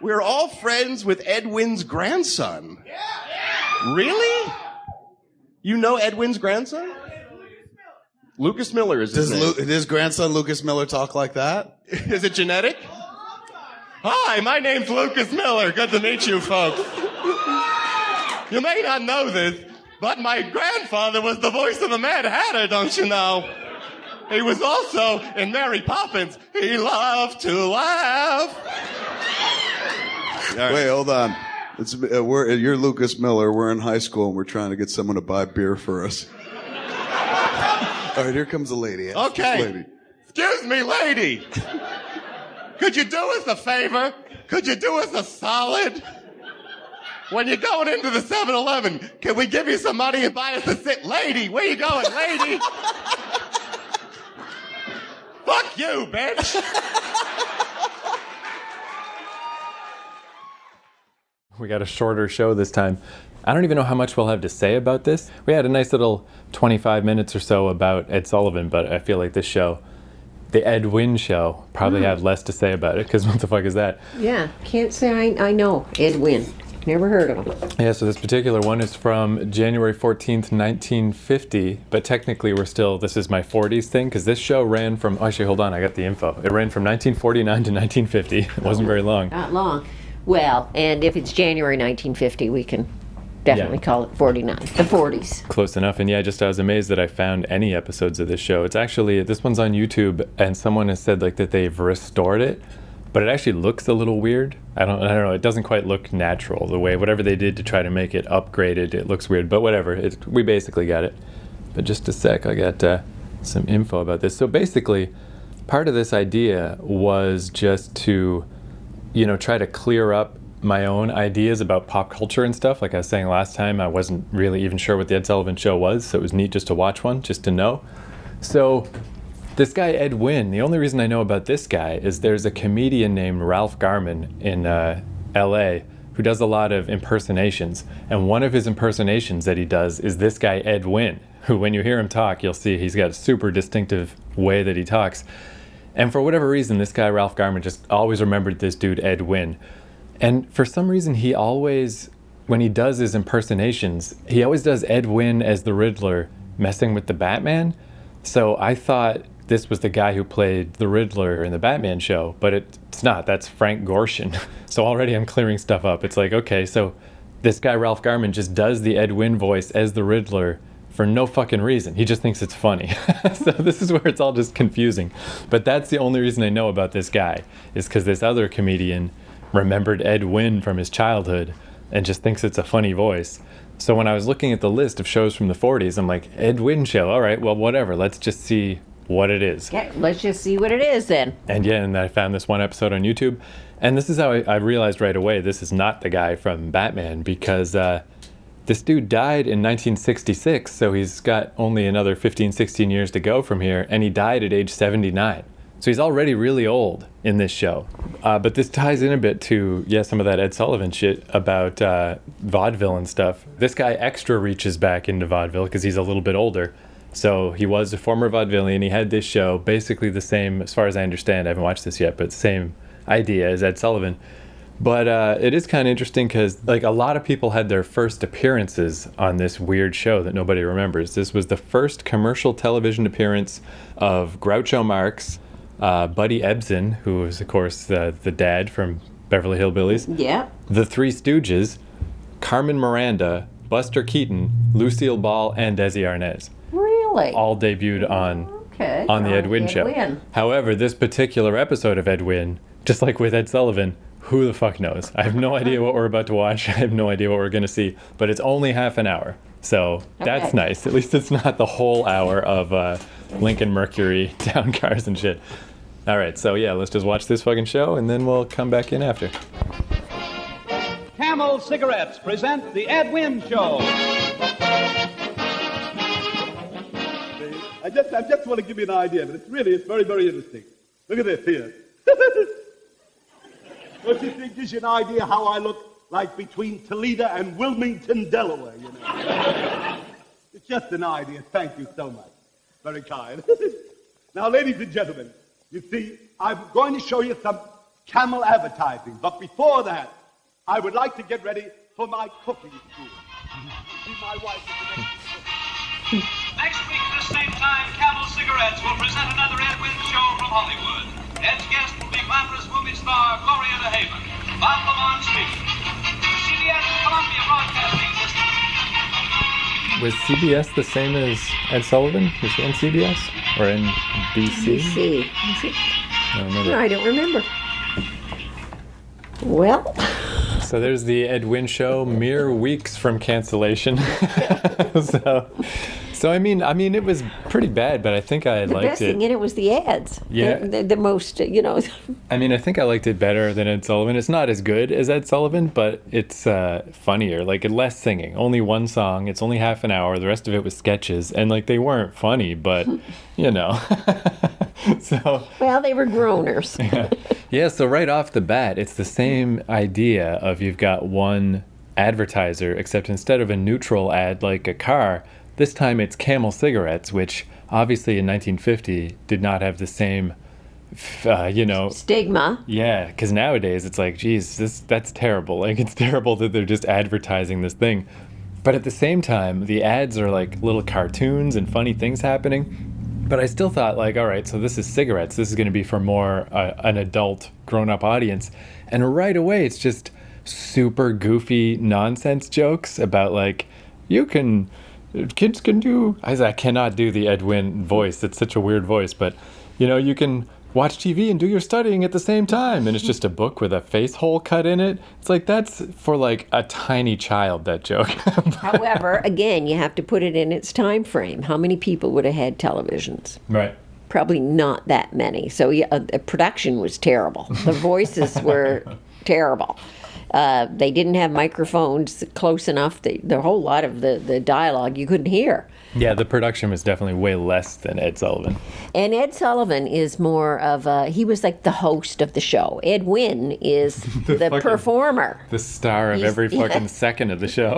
We're all friends with Ed Wynn's grandson. Yeah. Really? You know Ed Wynn's grandson? Lucas Miller is his name. Does his grandson Lucas Miller talk like that? Is it genetic? Hi, my name's Lucas Miller. Good to meet you folks. You may not know this, but my grandfather was the voice of the Mad Hatter, don't you know? He was also in Mary Poppins. He loved to laugh. Right. Wait, hold on. You're Lucas Miller. We're in high school, and we're trying to get someone to buy beer for us. All right, here comes a lady. Okay. Lady. Excuse me, lady. Could you do us a favor? Could you do us a solid? When you're going into the 7-Eleven, can we give you some money and buy us a sit? Lady, where you going, lady? Fuck you, bitch. We got a shorter show this time. I don't even know how much we'll have to say about this. We had a nice little 25 minutes or so about Ed Sullivan, but I feel like this show, the Ed Wynn show, probably have less to say about it, because what the fuck is that? Yeah, can't say I know Ed Wynn. Never heard of him. Yeah, so this particular one is from January 14th, 1950, but technically this is my 40s thing, because this show ran from, actually, hold on, I got the info. It ran from 1949 to 1950. It wasn't very long. Not long. Well, and if it's January 1950, we can definitely call it 49, the 40s. Close enough. And yeah, I was amazed that I found any episodes of this show. It's actually, this one's on YouTube, and someone has said like that they've restored it, but it actually looks a little weird. I don't know. It doesn't quite look natural. The way, whatever they did to try to make it upgraded, it looks weird, but whatever. We basically got it. But just a sec, I got some info about this. So basically, part of this idea was just to, try to clear up my own ideas about pop culture and stuff. Like I was saying last time, I wasn't really even sure what the Ed Sullivan Show was, so it was neat just to watch one, just to know. So this guy, Ed Wynn, the only reason I know about this guy is there's a comedian named Ralph Garman in LA who does a lot of impersonations. And one of his impersonations that he does is this guy, Ed Wynn, who when you hear him talk, you'll see he's got a super distinctive way that he talks. And for whatever reason, this guy, Ralph Garman, just always remembered this dude, Ed Wynn. And for some reason, he always, when he does his impersonations, he always does Ed Wynn as the Riddler messing with the Batman. So I thought this was the guy who played the Riddler in the Batman show, but it's not. That's Frank Gorshin. So already I'm clearing stuff up. It's like, okay, so this guy, Ralph Garman, just does the Ed Wynn voice as the Riddler for no fucking reason. He just thinks it's funny. So this is where it's all just confusing. But that's the only reason I know about this guy, is because this other comedian remembered Ed Wynn from his childhood and just thinks it's a funny voice. So when I was looking at the list of shows from the 40s, I'm like, Ed Wynn show, all right, well, whatever. Let's just see what it is. Yeah, let's just see what it is then. And yeah, and I found this one episode on YouTube. And this is how I realized right away this is not the guy from Batman, because this dude died in 1966, so he's got only another 15, 16 years to go from here, and he died at age 79. So he's already really old in this show. But this ties in a bit to, some of that Ed Sullivan shit about vaudeville and stuff. This guy extra reaches back into vaudeville because he's a little bit older. So he was a former vaudevillian. He had this show, basically the same, as far as I understand, I haven't watched this yet, but same idea as Ed Sullivan. But it is kind of interesting because a lot of people had their first appearances on this weird show that nobody remembers. This was the first commercial television appearance of Groucho Marx, Buddy Ebsen, who was, of course, the dad from Beverly Hillbillies. Yeah. The Three Stooges, Carmen Miranda, Buster Keaton, Lucille Ball, and Desi Arnaz. Really? All debuted on the Ed Wynn show. Wynn. However, this particular episode of Ed Wynn, just like with Ed Sullivan, who the fuck knows? I have no idea what we're about to watch. I have no idea what we're going to see. But it's only half an hour. So that's nice. At least it's not the whole hour of Lincoln Mercury down cars and shit. All right, so yeah, let's just watch this fucking show, and then we'll come back in after. Camel Cigarettes present The Ed Wynn Show. I just want to give you an idea, but it's very, very interesting. Look at this here. Don't you think gives you an idea how I look like between Toledo and Wilmington, Delaware, you know? It's just an idea. Thank you so much. Very kind. Now, ladies and gentlemen, you see, I'm going to show you some Camel advertising. But before that, I would like to get ready for my cooking school. See, my wife is the next cook. Next week at the same time, Camel Cigarettes will present another Ed Wynn show from Hollywood. Ed's guest will be glamorous movie star Gloria DeHaven. Bob Lamont speaking. The CBS Columbia Broadcasting System. Was CBS the same as Ed Sullivan? Was he on CBS or NBC? See. I don't remember. No, I don't remember. Well, So there's the Ed Wynn show, mere weeks from cancellation. So I mean, it was pretty bad, but I think I the liked best it. thing in it was the ads. Yeah. The most, I mean, I think I liked it better than Ed Sullivan. It's not as good as Ed Sullivan, but it's funnier. Like, less singing. Only one song. It's only half an hour. The rest of it was sketches. And, like, they weren't funny, but, So, well, they were groaners. yeah, so right off the bat, it's the same idea of you've got one advertiser, except instead of a neutral ad like a car, this time it's Camel cigarettes, which obviously in 1950 did not have the same, Stigma. Yeah, because nowadays it's like, geez, that's terrible. Like, it's terrible that they're just advertising this thing. But at the same time, the ads are like little cartoons and funny things happening. But I still thought, like, all right, so this is cigarettes. This is going to be for more an adult, grown-up audience. And right away, it's just super goofy nonsense jokes about, like, kids can do... I cannot do the Ed Wynn voice. It's such a weird voice. But, you can watch TV and do your studying at the same time. And it's just a book with a face hole cut in it. It's like, that's for, like, a tiny child, that joke. However, again, you have to put it in its time frame. How many people would have had televisions? Right. Probably not that many. So the production was terrible. The voices were terrible. They didn't have microphones close enough. The whole lot of the dialogue you couldn't hear. Yeah, the production was definitely way less than Ed Sullivan. And Ed Sullivan is more of he was like the host of the show. Ed Wynn is the performer. The star of every fucking second of the show.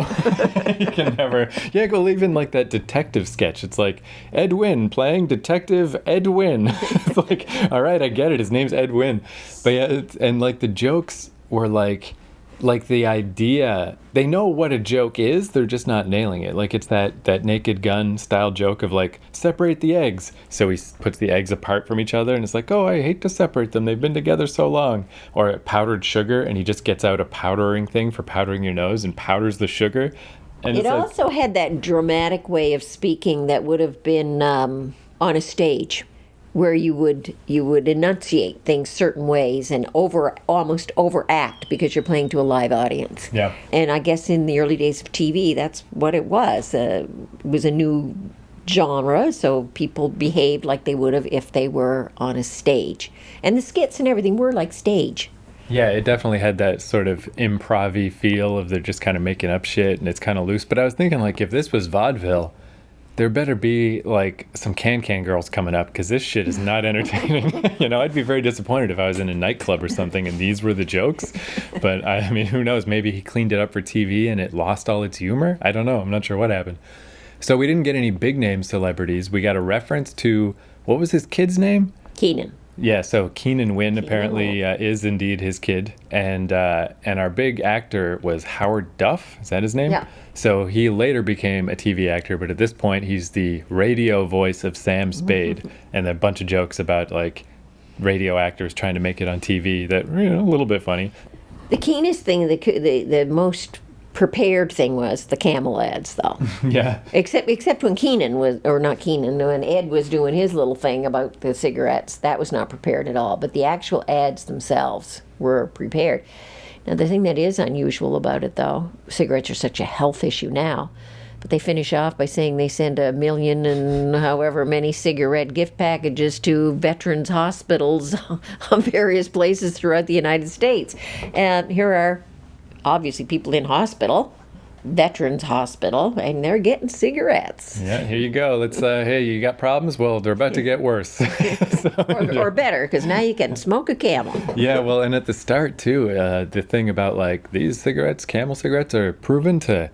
You can never... Yeah, well, even like that detective sketch. It's like, Ed Wynn playing Detective Ed Wynn. It's like, all right, I get it. His name's Ed Wynn. But yeah, and like the jokes were like the idea, they know what a joke is, they're just not nailing it. Like, it's that Naked Gun style joke of, like, separate the eggs. So he puts the eggs apart from each other, and it's like, oh, I hate to separate them, they've been together so long. Or powdered sugar, and he just gets out a powdering thing for powdering your nose and powders the sugar. And it also had that dramatic way of speaking that would have been on a stage, where you would enunciate things certain ways and almost overact because you're playing to a live audience. Yeah. And I guess in the early days of TV, that's what it was. It was a new genre, so people behaved like they would have if they were on a stage. And the skits and everything were like stage. Yeah, it definitely had that sort of improv-y feel of they're just kind of making up shit and it's kind of loose. But I was thinking, like, if this was vaudeville, there better be, like, some can-can girls coming up, because this shit is not entertaining. I'd be very disappointed if I was in a nightclub or something and these were the jokes. But, I mean, who knows? Maybe he cleaned it up for TV and it lost all its humor? I don't know. I'm not sure what happened. So we didn't get any big-name celebrities. We got a reference to, what was his kid's name? Keenan. Yeah, so Keenan Wynn apparently is indeed his kid, and our big actor was Howard Duff. Is that his name? Yeah. So he later became a TV actor, but at this point he's the radio voice of Sam Spade, and a bunch of jokes about, like, radio actors trying to make it on TV that a little bit funny. The keenest thing, the most prepared thing was the Camel ads, though. Yeah. Except when when Ed was doing his little thing about the cigarettes, that was not prepared at all. But the actual ads themselves were prepared. Now, the thing that is unusual about it, though, cigarettes are such a health issue now, but they finish off by saying they send 1 million and however many cigarette gift packages to veterans' hospitals on various places throughout the United States. And here are obviously people in hospital, veterans hospital, and they're getting cigarettes. Yeah, here you go. Let's hey, you got problems? Well, they're about to get worse. or better, because now you can smoke a Camel. Yeah, well, and at the start too, the thing about, like, these cigarettes, Camel cigarettes, are proven to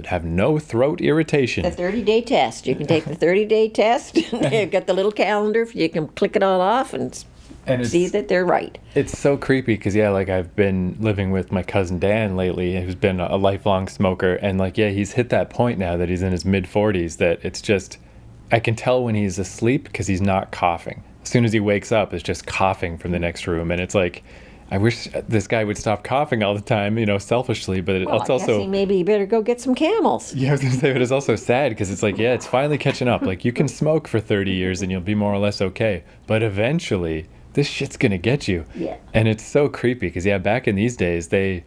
have no throat irritation. The 30-day test. You can take the 30-day test. You've got the little calendar. You can click it all off and And see that they're right. It's so creepy because, yeah, like I've been living with my cousin Dan lately, who's been a lifelong smoker. And, like, yeah, he's hit that point now that he's in his mid-40s that it's just, I can tell when he's asleep because he's not coughing. As soon as he wakes up, it's just coughing from the next room. And it's like, I wish this guy would stop coughing all the time, selfishly. But Well, it's I also... guess maybe you better go get some Camels. Yeah, I was going to say, but it's also sad because it's like, yeah, it's finally catching up. Like, you can smoke for 30 years and you'll be more or less okay. But eventually, this shit's going to get you. Yeah. And it's so creepy because, yeah, back in these days, they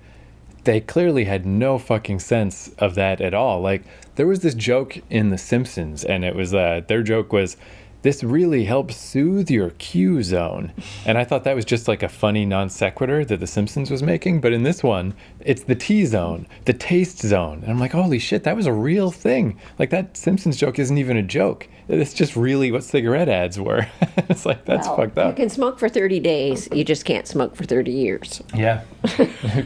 clearly had no fucking sense of that at all. Like, there was this joke in The Simpsons, and it was, their joke was, this really helps soothe your Q zone. And I thought that was just like a funny non sequitur that The Simpsons was making. But in this one, it's the T zone, the taste zone. And I'm like, holy shit, that was a real thing. Like, that Simpsons joke isn't even a joke. It's just really what cigarette ads were. It's like, that's fucked up. You can smoke for 30 days. You just can't smoke for 30 years. Yeah.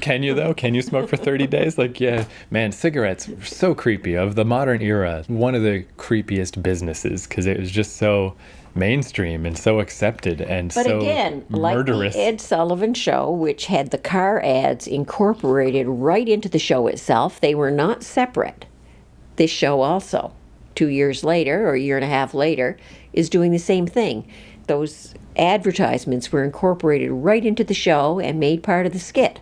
Can you, though? Can you smoke for 30 days? Like, yeah, man, cigarettes were so creepy. Of the modern era, one of the creepiest businesses because it was just so mainstream and so accepted and But so again, murderous. like the Ed Sullivan Show, which had the car ads incorporated right into the show itself, they were not separate. This show also, 2 years later or a year and a half later, is doing the same thing. Those advertisements were incorporated right into the show and made part of the skit.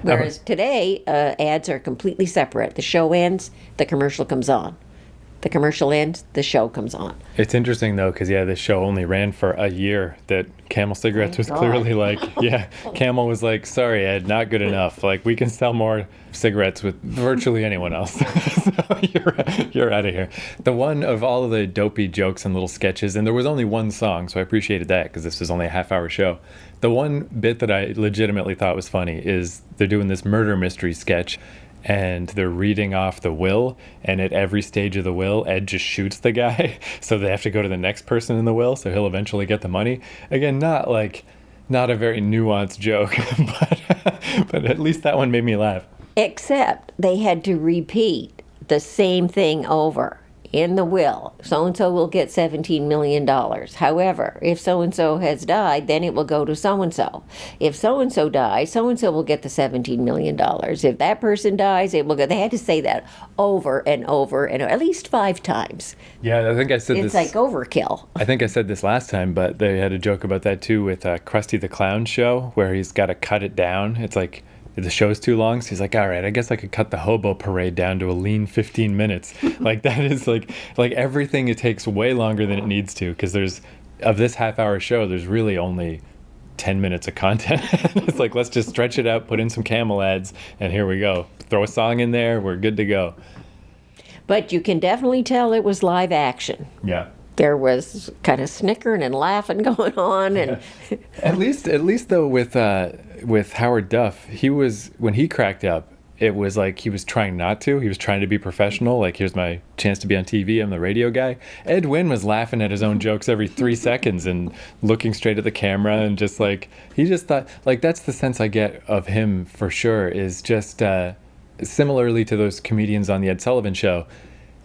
Whereas today, ads are completely separate. The show ends, the commercial comes on. The commercial ends, the show comes on. It's interesting, though, because, yeah, this show only ran for a year. That Camel Cigarettes was clearly like, yeah, Camel was like, sorry, Ed, not good enough. Like, we can sell more cigarettes with virtually anyone else. So you're out of here. The one of all of the dopey jokes and little sketches, and there was only one song, so I appreciated that because this was only a half-hour show. The one bit that I legitimately thought was funny is they're doing this murder mystery sketch, and they're reading off the will, and at every stage of the will, Ed just shoots the guy, so they have to go to the next person in the will, so he'll eventually get the money. Again, not a very nuanced joke, but at least that one made me laugh. Except they had to repeat the same thing over. In the will, so-and-so will get $17 million. However, if so-and-so has died, then it will go to so-and-so. If so-and-so dies, so-and-so will get the $17 million. If that person dies, it will go. They had to say that over and over and at least 5 times. Yeah, I think I said It's this. like overkill. I think I said this last time, but they had a joke about that too with Krusty the Clown show, where he's got to cut it down. It's like, the show's too long, so he's like, all right, I guess I could cut the hobo parade down to a lean 15 minutes. Like, that is like everything, it takes way longer than it needs to, because of this half-hour show, there's really only 10 minutes of content. It's like, let's just stretch it out, put in some Camel ads, and here we go. Throw a song in there, we're good to go. But you can definitely tell it was live action. Yeah. There was kind of snickering and laughing going on, and At least though with Howard Duff, when he cracked up, it was like he was trying not to. He was trying to be professional. Like, here's my chance to be on TV. I'm the radio guy. Ed Wynn was laughing at his own jokes every 3 seconds and looking straight at the camera and just like, he just thought, like, that's the sense I get of him for sure, is just similarly to those comedians on the Ed Sullivan Show.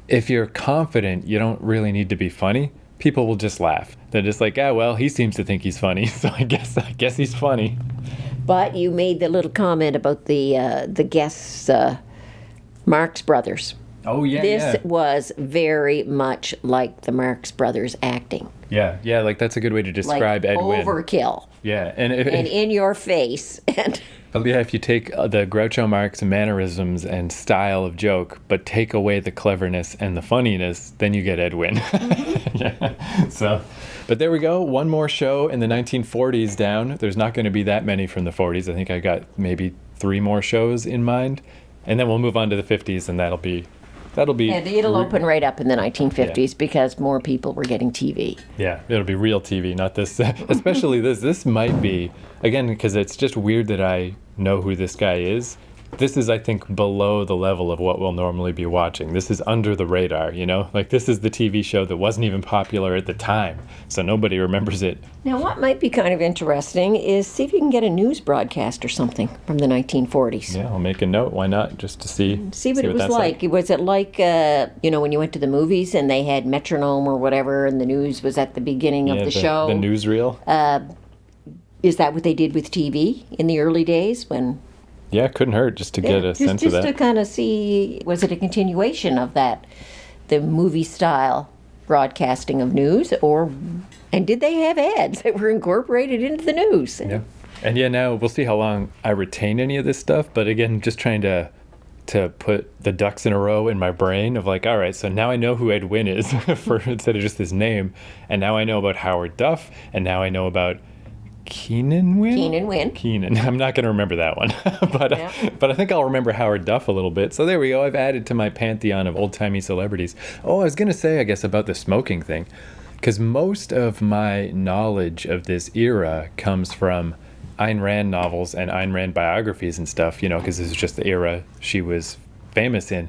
If you're confident, you don't really need to be funny. People will just laugh. They're just like, well, he seems to think he's funny, so I guess he's funny. But you made the little comment about the guests, Marx Brothers. Oh yeah. This was very much like the Marx Brothers acting. Yeah, like that's a good way to describe like Ed Wynn. Overkill. Yeah, and in your face. And yeah, if you take the Groucho Marx mannerisms and style of joke, but take away the cleverness and the funniness, then you get Ed Wynn. Yeah. So, but there we go. One more show in the 1940s down. There's not going to be that many from the 40s. I think I got maybe 3 more shows in mind, and then we'll move on to the 50s, and that'll be. And it'll open right up in the 1950s because more people were getting TV. Yeah, it'll be real TV, not this. Especially this. This might be, again, because it's just weird that I know who this guy is. This is, I think, below the level of what we'll normally be watching. This is under the radar, Like, this is the TV show that wasn't even popular at the time, so nobody remembers it. Now, what might be kind of interesting is see if you can get a news broadcast or something from the 1940s. Yeah, I'll make a note. Why not? Just to see what it was like. Was it like, when you went to the movies and they had metronome or whatever, and the news was at the beginning of the show? The newsreel? Is that what they did with TV in the early days when? Yeah, it couldn't hurt just to get a sense of that. Just to kind of see, was it a continuation of that, the movie style broadcasting of news, and did they have ads that were incorporated into the news? Yeah. And yeah, now we'll see how long I retain any of this stuff. But again, just trying to put the ducks in a row in my brain of like, all right, so now I know who Ed Wynn is instead of just his name. And now I know about Howard Duff. And now I know about Keenan Wynn? Keenan Wynn. Keenan. I'm not going to remember that one. but I think I'll remember Howard Duff a little bit. So there we go. I've added to my pantheon of old-timey celebrities. Oh, I was going to say, I guess, about the smoking thing. Because most of my knowledge of this era comes from Ayn Rand novels and Ayn Rand biographies and stuff, because this is just the era she was famous in.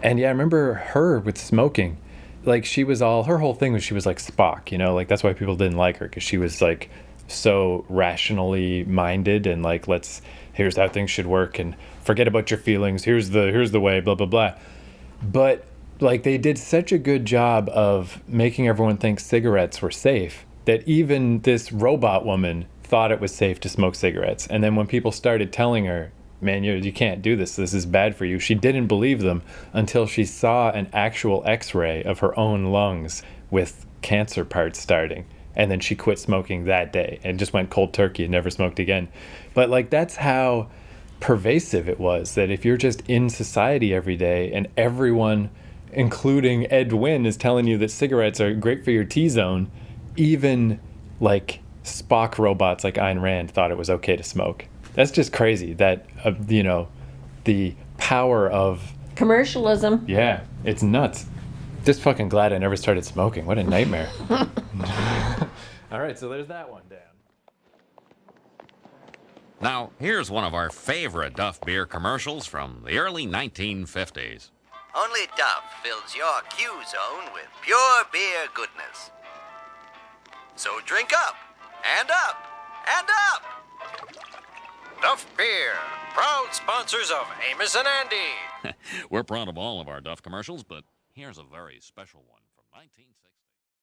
And yeah, I remember her with smoking. Like, her whole thing was she was like Spock, like that's why people didn't like her, because she was like so rationally minded and like, here's how things should work and forget about your feelings. Here's the way, blah, blah, blah. But like, they did such a good job of making everyone think cigarettes were safe that even this robot woman thought it was safe to smoke cigarettes. And then when people started telling her, man, you can't do this is bad for you, she didn't believe them until she saw an actual x-ray of her own lungs with cancer parts starting. And then she quit smoking that day and just went cold turkey and never smoked again. But like, that's how pervasive it was, that if you're just in society every day and everyone, including Ed Wynn, is telling you that cigarettes are great for your T-zone, even like Spock robots like Ayn Rand thought it was okay to smoke. That's just crazy that, the power of commercialism. Yeah, it's nuts. Just fucking glad I never started smoking. What a nightmare. All right, so there's that one, Dan. Now, here's one of our favorite Duff beer commercials from the early 1950s. Only Duff fills your Q-zone with pure beer goodness. So drink up, and up, and up! Duff Beer, proud sponsors of Amos and Andy. We're proud of all of our Duff commercials, but here's a very special one from 1960.